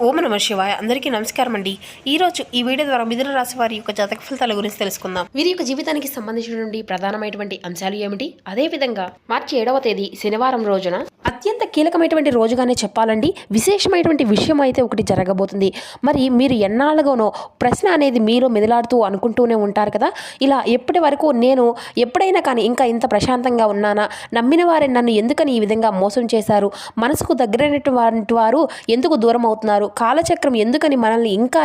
ఓం నమః శివాయ. అందరికీ నమస్కారం అండి. ఈరోజు ఈ వీడియో ద్వారా మిథున రాశి వారి యొక్క జాతక ఫలితాల గురించి తెలుసుకుందాం. వీరి యొక్క జీవితానికి సంబంధించినటువంటి ప్రధానమైనటువంటి అంశాలు ఏమిటి, అదేవిధంగా మార్చి 7వ తేదీ శనివారం రోజున అత్యంత కీలకమైనటువంటి రోజుగానే చెప్పాలండి. విశేషమైనటువంటి విషయం అయితే ఒకటి జరగబోతుంది. మరి మీరు ఎన్నాళ్ళగానో ప్రశ్న అనేది మీరు మెదలాడుతూ అనుకుంటూనే ఉంటారు కదా, ఇలా ఎప్పటి వరకు నేను ఎప్పుడైనా కానీ ఇంకా ఇంత ప్రశాంతంగా ఉన్నానా, నమ్మిన వారే నన్ను ఎందుకని ఈ విధంగా మోసం చేశారు, మనసుకు దగ్గరైనటువంటి వారు ఎందుకు దూరం అవుతున్నారు, కాలచక్రం ఎందుకని మనల్ని ఇంకా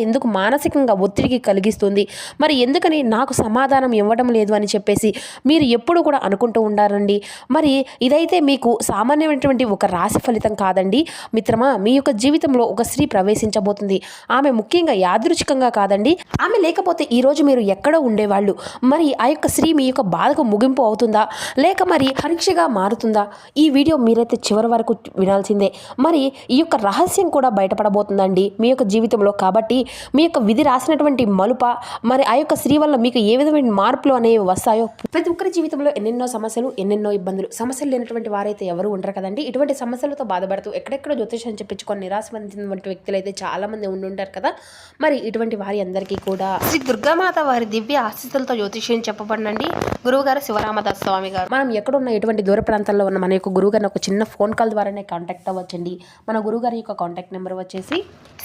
ఎందుకు మానసికంగా ఒత్తిడికి కలిగిస్తుంది, మరి ఎందుకని నాకు సమాధానం ఇవ్వడం లేదు అని చెప్పేసి మీరు ఎప్పుడు కూడా అనుకుంటూ ఉండారండి. మరి ఇదైతే మీకు సామాన్యమైనటువంటి ఒక రాశి ఫలితం కాదండి మిత్రమా. మీ యొక్క జీవితంలో ఒక స్త్రీ ప్రవేశించబోతుంది. ఆమె ముఖ్యంగా యాదృచ్ఛికంగా కాదండి, ఆమె లేకపోతే ఈరోజు మీరు ఎక్కడో ఉండేవాళ్ళు. మరి ఆ యొక్క స్త్రీ మీ యొక్క బాధకు ముగింపు అవుతుందా, లేక మరి పరీక్షగా మారుతుందా, ఈ వీడియో మీరైతే చివరి వరకు వినాల్సిందే. మరి ఈ యొక్క రహస్యం కూడా బయటపడబోతుందండి మీ యొక్క జీవితంలో. కాబట్టి మీ యొక్క విధి రాసినటువంటి మలుప, మరి ఆ యొక్క స్త్రీ వల్ల మీకు ఏ విధమైన మార్పులు అనేవి వస్తాయో. ప్రతి ఒక్కరి జీవితంలో ఎన్నెన్నో సమస్యలు, ఎన్నెన్నో ఇబ్బందులు. సమస్యలు లేనటువంటి వారైతే ఎవరు ఉండరు కదండి. ఇటువంటి సమస్యలతో బాధపడుతూ ఎక్కడెక్కడో జ్యోతిషం చెప్పించుకొని నిరాశ పొందినటువంటి వ్యక్తులు అయితే చాలా మంది ఉండుంటారు కదా. మరి ఇటువంటి వారి అందరికీ కూడా శ్రీ దుర్గామాత వారి దివ్య ఆశీస్సులతో జ్యోతిష్యం చెప్పబడినండి గురువుగారు శివరామదాస్ స్వామి గారు. మనం ఎక్కడున్న ఎటువంటి దూర ప్రాంతాల్లో ఉన్న మన యొక్క గురువు గారిని ఒక చిన్న ఫోన్ కాల్ ద్వారానే కాంటాక్ట్ అవ్వచ్చండి. మన గురువుగారి యొక్క కాంటాక్ట్ నెంబర్ వచ్చేసి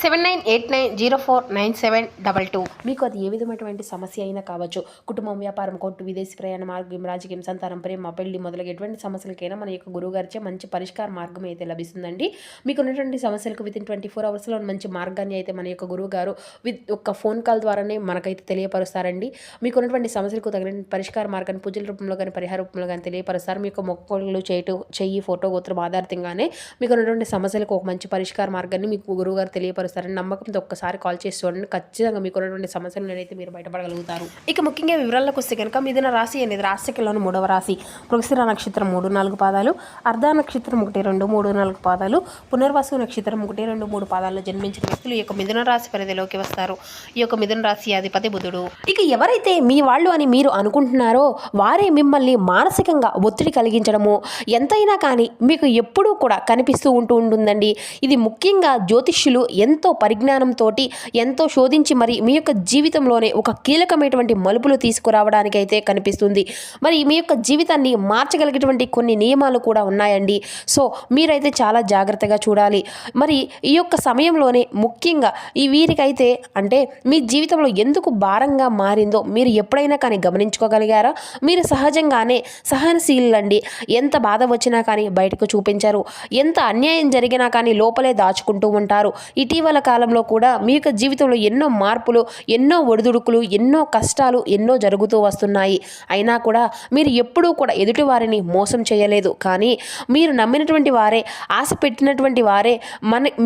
7989049722. మీకు అది ఏ విధమైనటువంటి సమస్య అయినా కావచ్చు, కుటుంబం, వ్యాపారం, కోర్టు, విదేశీ ప్రయాణ మార్గం, రాజకీయం, సంతానం, ప్రేమ, పెళ్లి మొదలగు ఎటువంటి సమస్యలకైనా మన యొక్క గురువుగారిచే మంచి పరిష్కార మార్గం అయితే లభిస్తుందండి. మీకు ఉన్నటువంటి సమస్యలకు వితిన్ 24 అవర్స్లో మంచి మార్గాన్ని అయితే మన యొక్క గురువు గారు ఒక ఫోన్ కాల్ ద్వారానే మనకైతే తెలియపరుస్తారండి. మీకు ఉన్నటువంటి సమస్యలకు తగిన పరిష్కార మార్గాన్ని పూజల రూపంలో కానీ పరిహార రూపంలో కానీ తెలియపరుస్తారు. మీకు మొక్కలు చెయ్యి ఫోటో గోత్రం ఆధారితంగానే మీకు ఉన్నటువంటి సమస్యలకు ఒక మంచి పరిష్కార మార్గాన్ని మీకు గురువుగారు తెలియపరుస్తారని నమ్మకంతో ఒక్కసారి కాల్ చేసి చూడండి. ఖచ్చితంగా మీకు ఉన్నటువంటి సమస్యలు అయితే మీరు బయటపడగలుగుతారు. ఇక ముఖ్యంగా వివరాలకు వస్తే కనుక మిథున రాశి అనేది రాశికలోని 3వ రాశి. మృగశిర నక్షత్రం 3-4 పాదాలు, అర్ధ నక్షత్రం 1-2-3-4 పాదాలు, పునర్వసు నక్షత్రం 1-2-3 పాదాల్లో జన్మించిన వ్యక్తులు ఈ యొక్క మిథున రాశి పరిధిలోకి వస్తారు. ఈ యొక్క మిథున రాశి అధిపతి బుధుడు. ఇక ఎవరైతే మీ వాళ్ళు అని మీరు అనుకుంటున్నారో వారే మిమ్మల్ని మానసికంగా ఒత్తిడి కలిగించడము ఎంతైనా కానీ మీకు ఎప్పుడూ కూడా కనిపిస్తూ ఉంటుందండి. ఇది ముఖ్యంగా జ్యోతిష్యులు ఎంతో పరిజ్ఞానంతో ఎంతో శోధించి మరి మీ యొక్క జీవితంలోనే ఒక కీలకమైనటువంటి మలుపులు తీసుకురావడానికి అయితే కనిపిస్తుంది. మరి మీ యొక్క జీవితాన్ని మార్చగలిగేటువంటి కొన్ని నియమాలు కూడా ఉన్నాయండి. సో మీరైతే చాలా జాగ్రత్తగా చూడాలి. మరి ఈ యొక్క సమయంలోనే ముఖ్యంగా ఈ వీరికైతే అంటే మీ జీవితంలో ఎందుకు భారంగా మారిందో మీరు ఎప్పుడైనా కానీ గమనించుకోగలిగారా? మీరు సహజంగానే సహనశీలండి. ఎంత బాధ వచ్చినా కానీ బయటకు చూపించారు, ఎంత అన్యాయం జరిగినా కానీ లోపలే దాచుకుంటూ ఉంటారు. ఇటీవల కాలంలో కూడా మీ యొక్క జీవితంలో ఎన్నో మార్పులు, ఎన్నో ఒడిదుడుకులు, ఎన్నో కష్టాలు ఎన్నో జరుగుతూ వస్తున్నాయి. అయినా కూడా మీరు ఎప్పుడూ కూడా ఎదుటి వారిని మోసం చేయలేదు. కానీ మీరు నమ్మినటువంటి వారే, ఆశ పెట్టినటువంటి వారే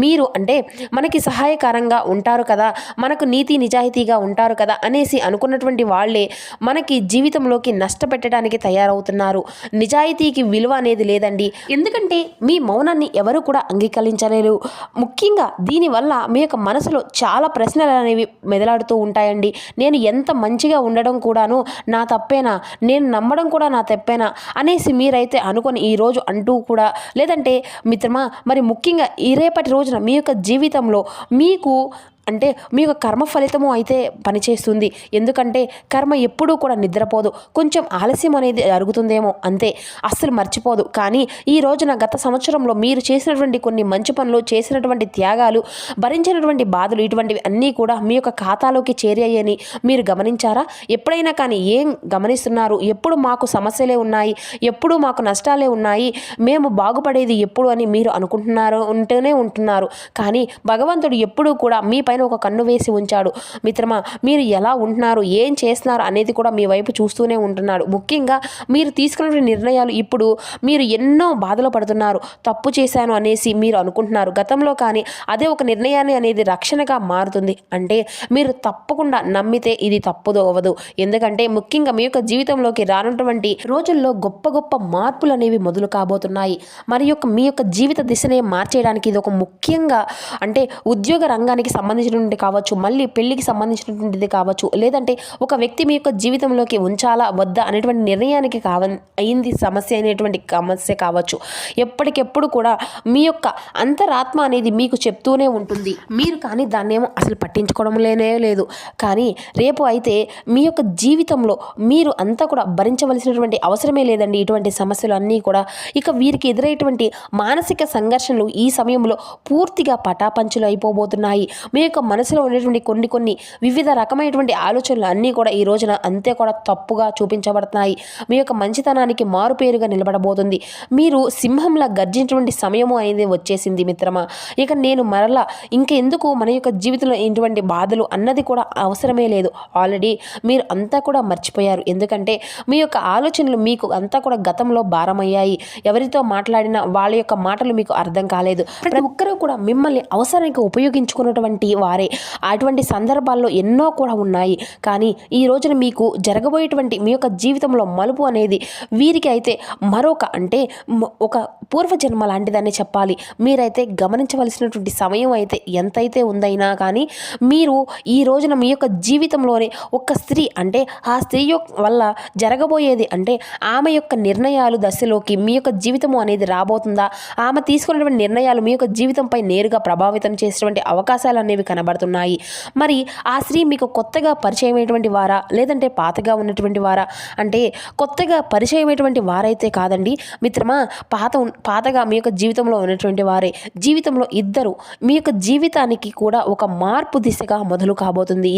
మీరు అంటే మనకి సహాయకరంగా ఉంటారు కదా, మనకు నీతి నిజాయితీగా ఉంటారు కదా అనేసి అనుకున్నటువంటి వాళ్ళే మనకి జీవితంలోకి నష్టపెట్టడానికి తయారవుతున్నారు. నిజాయితీకి విలువ అనేది లేదండి. ఎందుకంటే మీ మౌనాన్ని ఎవరు కూడా అంగీకరించలేరు. ముఖ్యంగా దీనివల్ల మీ యొక్క మనసులో చాలా ప్రశ్నలు అనేవి మెదలాడుతూ ఉంటాయండి. నేను ఎంత మంచిగా ఉండడం కూడాను నా తప్పేనా, నేను నమ్మడం కూడా నా తప్పేనా అనేసి మీరైతే అనుకొని ఈరోజు అంటూ కూడా లేదంటే మిత్రమా, మరి ముఖ్యంగా ఈ రేపటి రోజున మీ యొక్క జీవితంలో మీకు అంటే మీ యొక్క కర్మ ఫలితము అయితే పనిచేస్తుంది. ఎందుకంటే కర్మ ఎప్పుడూ కూడా నిద్రపోదు. కొంచెం ఆలస్యం అనేది జరుగుతుందేమో అంతే, అస్సలు మర్చిపోదు. కానీ ఈ రోజున గత సంవత్సరంలో మీరు చేసినటువంటి కొన్ని మంచి పనులు, చేసినటువంటి త్యాగాలు, భరించినటువంటి బాధలు, ఇటువంటివి అన్నీ కూడా మీ యొక్క ఖాతాలోకి చేరాయని మీరు గమనించారా? ఎప్పుడైనా కానీ ఏం గమనిస్తున్నారు? ఎప్పుడు మాకు సమస్యలే ఉన్నాయి, ఎప్పుడు మాకు నష్టాలే ఉన్నాయి, మేము బాగుపడేది ఎప్పుడు అని మీరు ఉంటూనే ఉంటున్నారు. కానీ భగవంతుడు ఎప్పుడూ కూడా మీ ఒక కన్ను వేసి ఉంచాడు. మిత్రమా, మీరు ఎలా ఉంటున్నారు, ఏం చేస్తున్నారు అనేది కూడా మీ వైపు చూస్తూనే ఉంటున్నాడు. ముఖ్యంగా మీరు తీసుకున్న నిర్ణయాలు ఇప్పుడు మీరు ఎన్నో బాధలు పడుతున్నారు. తప్పు చేశాను అనేసి మీరు అనుకుంటున్నారు గతంలో, కానీ అదే ఒక నిర్ణయాన్ని అనేది రక్షణగా మారుతుంది. అంటే మీరు తప్పకుండా నమ్మితే ఇది తప్పుదో అవ్వదు. ఎందుకంటే ముఖ్యంగా మీ యొక్క జీవితంలోకి రానున్నటువంటి రోజుల్లో గొప్ప గొప్ప మార్పులు అనేవి మొదలు కాబోతున్నాయి. మరి మీ యొక్క జీవిత దిశనే మార్చేయడానికి ఇది ఒక ముఖ్యంగా అంటే ఉద్యోగ రంగానికి సంబంధించిన సంబంధించినటువంటి కావచ్చు, మళ్ళీ పెళ్లికి సంబంధించినటువంటిది కావచ్చు, లేదంటే ఒక వ్యక్తి మీ యొక్క జీవితంలోకి ఉంచాలా వద్దా అనేటువంటి నిర్ణయానికి అయింది సమస్య అనేటువంటి సమస్య కావచ్చు. ఎప్పటికెప్పుడు కూడా మీ యొక్క అంతరాత్మ అనేది మీకు చెప్తూనే ఉంటుంది. మీరు కానీ దాన్నేమో అసలు పట్టించుకోవడం లేదు. కానీ రేపు అయితే మీ యొక్క జీవితంలో మీరు అంతా కూడా భరించవలసినటువంటి అవసరమే లేదండి ఇటువంటి సమస్యలు అన్నీ కూడా. ఇక వీరికి ఎదురయ్యేటువంటి మానసిక సంఘర్షణలు ఈ సమయంలో పూర్తిగా పటాపంచులు అయిపోబోతున్నాయి. మీ యొక్క మనసులో ఉండేటువంటి కొన్ని వివిధ రకమైనటువంటి ఆలోచనలు అన్నీ కూడా ఈ రోజున అంతే కూడా తప్పుగా చూపించబడుతున్నాయి. మీ యొక్క మంచితనానికి మారుపేరుగా నిలబడబోతుంది. మీరు సింహంలా గర్జించినటువంటి సమయము అనేది వచ్చేసింది మిత్రమా. ఇక నేను మరలా ఇంకెందుకు మన యొక్క జీవితంలో ఇటువంటి బాధలు అన్నది కూడా అవసరమే లేదు. ఆల్రెడీ మీరు అంతా కూడా మర్చిపోయారు. ఎందుకంటే మీ యొక్క ఆలోచనలు మీకు అంతా కూడా గతంలో భారమయ్యాయి. ఎవరితో మాట్లాడినా వాళ్ళ యొక్క మాటలు మీకు అర్థం కాలేదు. ప్రతి ఒక్కరూ కూడా మిమ్మల్ని అవసరానికి ఉపయోగించుకున్నటువంటి వారే. అటువంటి సందర్భాల్లో ఎన్నో కూడా ఉన్నాయి. కానీ ఈ రోజున మీకు జరగబోయేటువంటి మీ యొక్క జీవితంలో మలుపు అనేది వీరికి అయితే మరొక అంటే ఒక పూర్వజన్మ లాంటిదని చెప్పాలి. మీరైతే గమనించవలసినటువంటి సమయం అయితే ఎంతైతే ఉందైనా కానీ మీరు ఈ రోజున మీ యొక్క జీవితంలోనే ఒక స్త్రీ అంటే ఆ స్త్రీ వల్ల జరగబోయేది అంటే ఆమె యొక్క నిర్ణయాలు దశలోకి మీ యొక్క జీవితము అనేది రాబోతుందా, ఆమె తీసుకున్నటువంటి నిర్ణయాలు మీ యొక్క జీవితంపై నేరుగా ప్రభావితం చేసేటువంటి అవకాశాలు అనేవి కనబడుతున్నాయి. మరి ఆ స్త్రీ మీకు కొత్తగా పరిచయమైనటువంటి వారా, లేదంటే పాతగా ఉన్నటువంటి వారా? అంటే కొత్తగా పరిచయమైనటువంటి వారైతే కాదండి మిత్రమా, పాతగా మీ యొక్క జీవితంలో ఉన్నటువంటి వారే. జీవితంలో ఇద్దరు మీ యొక్క జీవితానికి కూడా ఒక మార్పు దిశగా మొదలు కాబోతుంది.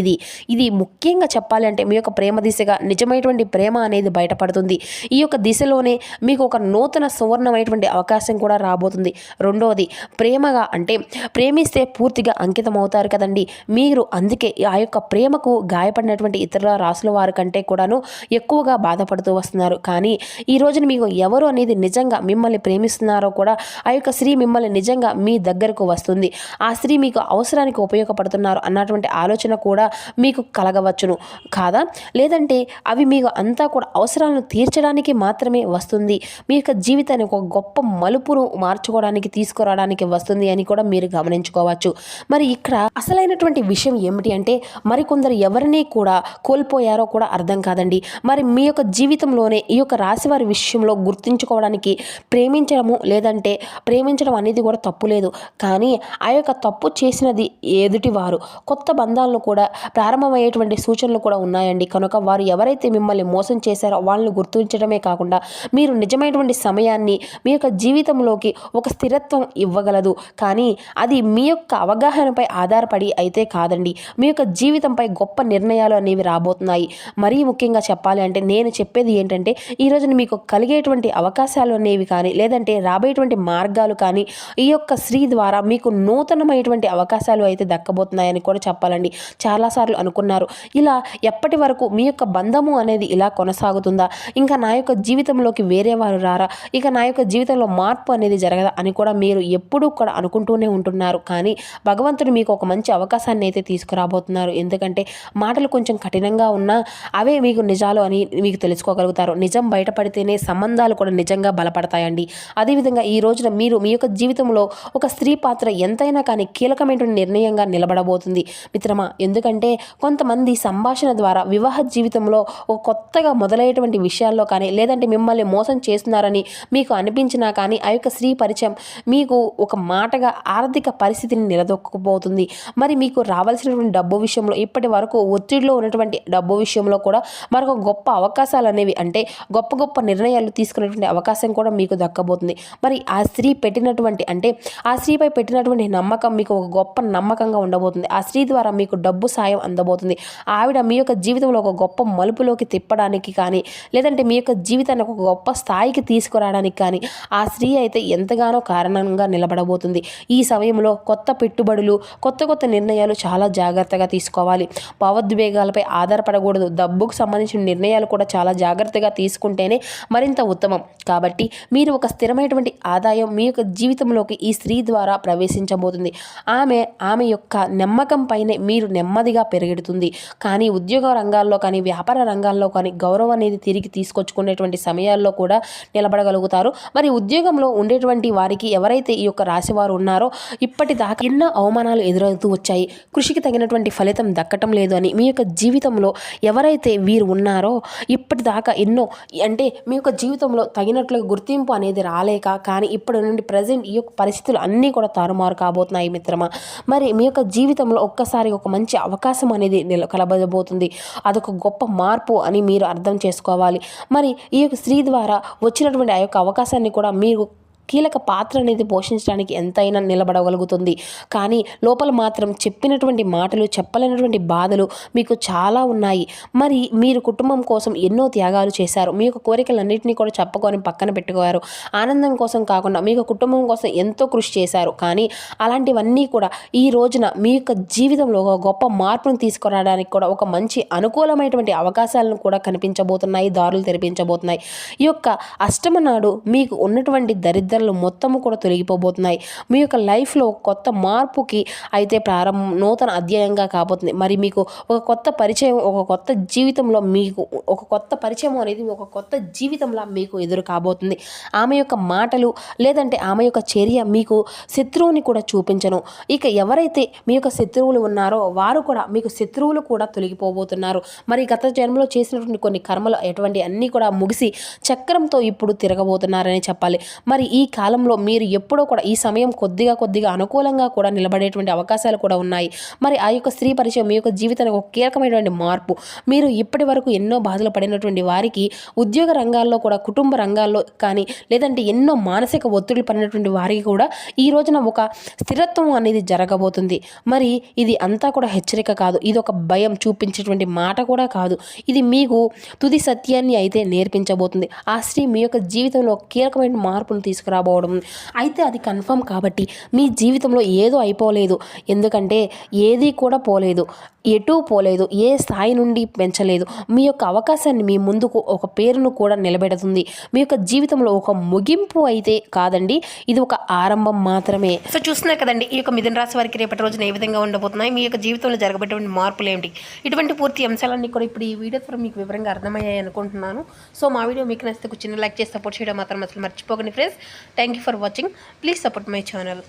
ఇది ముఖ్యంగా చెప్పాలి అంటే మీ యొక్క ప్రేమ దిశగా నిజమైనటువంటి ప్రేమ అనేది బయటపడుతుంది. ఈ యొక్క దిశలోనే మీకు ఒక నూతన సువర్ణమైనటువంటి అవకాశం కూడా రాబోతుంది. రెండోది ప్రేమగా అంటే ప్రేమిస్తే పూర్తిగా అంకితం అవుతారు కదండి మీరు. అందుకే ఆ యొక్క ప్రేమకు గాయపడినటువంటి ఇతర రాసుల వారి కంటే కూడాను ఎక్కువగా బాధపడుతూ వస్తున్నారు. కానీ ఈ రోజున మీకు ఎవరు అనేది నిజంగా మిమ్మల్ని ప్రేమిస్తున్నారో కూడా ఆ యొక్క స్త్రీ మిమ్మల్ని నిజంగా మీ దగ్గరకు వస్తుంది. ఆ స్త్రీ మీకు అవసరానికి ఉపయోగపడుతున్నారు అన్నటువంటి ఆలోచన కూడా మీకు కలగవచ్చును కాదా? లేదంటే అవి మీకు అంతా కూడా అవసరాలను తీర్చడానికి మాత్రమే వస్తుంది, మీ యొక్క జీవితాన్ని ఒక గొప్ప మలుపును మార్చుకోవడానికి తీసుకురావడానికి వస్తుంది అని కూడా మీరు గమనించుకోవచ్చు. మరి ఇక్కడ అసలైనటువంటి విషయం ఏమిటి అంటే మరికొందరు ఎవరిని కూడా కోల్పోయారో కూడా అర్థం కాదండి. మరి మీ యొక్క జీవితంలోనే ఈ యొక్క రాశివారి విషయంలో గుర్తుంచుకోవడానికి ప్రేమించడము లేదంటే ప్రేమించడం అనేది కూడా తప్పు లేదు. కానీ ఆ యొక్క తప్పు చేసినది ఎదుటివారు. కొత్త బంధాలను కూడా ప్రారంభమయ్యేటువంటి సూచనలు కూడా ఉన్నాయండి. కనుక వారు ఎవరైతే మిమ్మల్ని మోసం చేశారో వాళ్ళని గుర్తించడమే కాకుండా మీరు నిజమైనటువంటి సమయాన్ని మీ యొక్క జీవితంలోకి ఒక స్థిరత్వం ఇవ్వగలదు. కానీ అది మీ యొక్క అవగాహనపై ఆధారపడి అయితే కాదండి. మీ యొక్క జీవితంపై గొప్ప నిర్ణయాలు అనేవి రాబోతున్నాయి. మరీ ముఖ్యంగా చెప్పాలి అంటే నేను చెప్పేది ఏంటంటే ఈ రోజున మీకు కలిగేటువంటి అవకాశాలు అనేవి కానీ లేదంటే రాబోయేటువంటి మార్గాలు కానీ ఈ యొక్క స్త్రీ ద్వారా మీకు నూతనమైనటువంటి అవకాశాలు అయితే దక్కబోతున్నాయని కూడా చెప్పాలండి. చాలాసార్లు అనుకున్నారు ఇలా ఎప్పటి వరకు మీ యొక్క బంధము అనేది ఇలా కొనసాగుతుందా, ఇంకా నా యొక్క జీవితంలోకి వేరే వారు రారా, ఇక నా యొక్క జీవితంలో మార్పు అనేది జరగదా అని కూడా మీరు ఎప్పుడూ కూడా అనుకుంటూనే ఉంటున్నారు. కానీ భగవంతుడు మీకు ఒక మంచి అవకాశాన్ని అయితే తీసుకురాబోతున్నారు. ఎందుకంటే మాటలు కొంచెం కఠినంగా ఉన్నా అవే మీకు నిజాలు అని మీకు తెలుసుకోగలుగుతారు. నిజం బయటపడితేనే సంబంధాలు కూడా నిజంగా బలపడతాయండి. అదేవిధంగా ఈ రోజున మీరు మీ యొక్క జీవితంలో ఒక స్త్రీ పాత్ర ఎంతైనా కానీ కీలకమైనటువంటి నిర్ణయంగా నిలబడబోతుంది మిత్రమా. ఎందుకంటే కొంతమంది సంభాషణ ద్వారా వివాహ జీవితంలో ఒక కొత్తగా మొదలయ్యేటువంటి విషయాల్లో కానీ లేదంటే మిమ్మల్ని మోసం చేస్తున్నారని మీకు అనిపించినా కానీ ఆ యొక్క స్త్రీ పరిచయం మీకు ఒక మాటగా ఆర్థిక పరిస్థితిని నిలదొక్కుపోతుంది. మరి మీకు రావాల్సినటువంటి డబ్బు విషయంలో ఇప్పటి వరకు ఒత్తిడిలో ఉన్నటువంటి డబ్బు విషయంలో కూడా మరొక గొప్ప అవకాశాలు అనేవి అంటే గొప్ప నిర్ణయాలు తీసుకునేటువంటి అవకాశం కూడా మీకు దక్కబోతుంది. మరి ఆ స్త్రీ పెట్టినటువంటి అంటే ఆ స్త్రీపై పెట్టినటువంటి నమ్మకం మీకు ఒక గొప్ప నమ్మకంగా ఉండబోతుంది. ఆ స్త్రీ ద్వారా మీకు డబ్బు సాయం అందబోతుంది. ఆవిడ మీ యొక్క జీవితంలో ఒక గొప్ప మలుపులోకి తిప్పడానికి కానీ లేదంటే మీ యొక్క జీవితాన్ని ఒక గొప్ప స్థాయికి తీసుకురావడానికి కానీ ఆ స్త్రీ అయితే ఎంతగానో కారణంగా నిలబడబోతుంది. ఈ సమయంలో కొత్త పెట్టుబడులు కొత్త నిర్ణయాలు చాలా జాగ్రత్తగా తీసుకోవాలి. భావోద్వేగాలపై ఆధారపడకూడదు. డబ్బుకు సంబంధించిన నిర్ణయాలు కూడా చాలా జాగ్రత్తగా తీసుకుంటేనే మరింత ఉత్తమం. కాబట్టి మీరు ఒక స్థిరమైనటువంటి ఆదాయం మీ యొక్క జీవితంలోకి ఈ స్త్రీ ద్వారా ప్రవేశించబోతుంది. ఆమె యొక్క నమ్మకం పైనే మీరు నెమ్మదిగా పెరుగుతుంది. కానీ ఉద్యోగ రంగాల్లో కానీ వ్యాపార రంగాల్లో కానీ గౌరవం అనేది తిరిగి తీసుకొచ్చుకునేటువంటి సమయాల్లో కూడా నిలబడగలుగుతారు. మరి ఉద్యోగంలో ఉండేటువంటి వారికి ఎవరైతే ఈ యొక్క రాశి వారు ఉన్నారో ఇప్పటిదాకా ఎన్నో అవమానాలు మొదలవుతూ వచ్చాయి. కృషికి తగినటువంటి ఫలితం దక్కటం లేదు అని మీ యొక్క జీవితంలో ఎవరైతే వీరు ఉన్నారో ఇప్పటిదాకా ఎన్నో అంటే మీ యొక్క జీవితంలో తగినట్లుగా గుర్తింపు అనేది రాలేక కానీ ఇప్పటి నుండి ప్రజెంట్ ఈ యొక్క పరిస్థితులు అన్నీ కూడా తారుమారు కాబోతున్నాయి మిత్రమా. మరి మీ యొక్క జీవితంలో ఒక్కసారి ఒక మంచి అవకాశం అనేది కలబోతుంది. అదొక గొప్ప మార్పు అని మీరు అర్థం చేసుకోవాలి. మరి ఈ యొక్క స్త్రీ ద్వారా వచ్చినటువంటి ఆ యొక్క అవకాశాన్ని కూడా మీరు కీలక పాత్ర అనేది పోషించడానికి ఎంతైనా నిలబడగలుగుతుంది. కానీ లోపల మాత్రం చెప్పినటువంటి మాటలు చెప్పలేనటువంటి బాధలు మీకు చాలా ఉన్నాయి. మరి మీరు కుటుంబం కోసం ఎన్నో త్యాగాలు చేశారు. మీ యొక్క కోరికలన్నింటినీ కూడా చెప్పుకొని పక్కన పెట్టుకోవారు. ఆనందం కోసం కాకుండా మీ యొక్క కుటుంబం కోసం ఎంతో కృషి చేశారు. కానీ అలాంటివన్నీ కూడా ఈ రోజున మీ యొక్క జీవితంలో ఒక గొప్ప మార్పును తీసుకురావడానికి కూడా ఒక మంచి అనుకూలమైనటువంటి అవకాశాలను కూడా కనిపించబోతున్నాయి, దారులు తెరిపించబోతున్నాయి. ఈ యొక్క అష్టమ నాడు మీకు ఉన్నటువంటి దరిద్ర మొత్తము కూడా తొలగిపోబోతున్నాయి. మీ యొక్క లైఫ్లో కొత్త మార్పుకి అయితే నూతన అధ్యాయంగా కాబోతుంది. మరి మీకు ఒక కొత్త పరిచయం, ఒక కొత్త జీవితంలో మీకు ఒక కొత్త పరిచయం అనేది ఒక కొత్త జీవితంలో మీకు ఎదురు కాబోతుంది. ఆమె యొక్క మాటలు లేదంటే ఆమె యొక్క చర్య మీకు శత్రువుని కూడా చూపించను. ఇక ఎవరైతే మీ యొక్క శత్రువులు ఉన్నారో వారు కూడా మీకు శత్రువులు కూడా తొలగిపోబోతున్నారు. మరి గత జన్మలో చేసినటువంటి కొన్ని కర్మలు ఎటువంటి అన్నీ కూడా ముగిసి చక్రంతో ఇప్పుడు తిరగబోతున్నారని చెప్పాలి. మరి ఈ కాలంలో మీరు ఎప్పుడో కూడా ఈ సమయం కొద్దిగా అనుకూలంగా కూడా నిలబడేటువంటి అవకాశాలు కూడా ఉన్నాయి. మరి ఆ యొక్క స్త్రీ పరిచయం మీ యొక్క జీవితానికి ఒక కీలకమైనటువంటి మార్పు. మీరు ఇప్పటి వరకు ఎన్నో బాధలు పడినటువంటి వారికి ఉద్యోగ రంగాల్లో కూడా, కుటుంబ రంగాల్లో కానీ లేదంటే ఎన్నో మానసిక ఒత్తిడి పడినటువంటి వారికి కూడా ఈ రోజున ఒక స్థిరత్వం అనేది జరగబోతుంది. మరి ఇది అంతా కూడా హెచ్చరిక కాదు, ఇది ఒక భయం చూపించేటువంటి మాట కూడా కాదు. ఇది మీకు తుది సత్యాన్ని అయితే నేర్పించబోతుంది. ఆ స్త్రీ మీ యొక్క జీవితంలో కీలకమైన మార్పును తీసుకురాబోతుంది. అయితే అది కన్ఫర్మ్ కాబట్టి మీ జీవితంలో ఏదో అయిపోలేదు. ఎందుకంటే ఏది కూడా పోలేదు, ఎటూ పోలేదు, ఏ స్థాయి నుండి పెంచలేదు. మీ యొక్క అవకాశాన్ని మీ ముందుకు ఒక పేరును కూడా నిలబెడుతుంది. మీ యొక్క జీవితంలో ఒక ముగింపు అయితే కాదండి, ఇది ఒక ఆరంభం మాత్రమే. సో చూస్తున్నారు కదండి, ఈ యొక్క మిథున రాశి వారికి రేపటి రోజున ఏ విధంగా ఉండబోతున్నాయి, మీ యొక్క జీవితంలో జరగబెట్టే మార్పులు ఏమిటి, ఇటువంటి పూర్తి అంశాలన్నీ కూడా ఇప్పుడు ఈ వీడియో ద్వారా మీకు వివరంగా అర్థమయ్యాయి అనుకుంటున్నాను. సో మా వీడియో మీకు నచ్చితే చిన్న లైక్ చేసి సపోర్ట్ చేయడం మాత్రం అసలు మర్చిపోకండి friends. Thank you for watching. Please support my channel.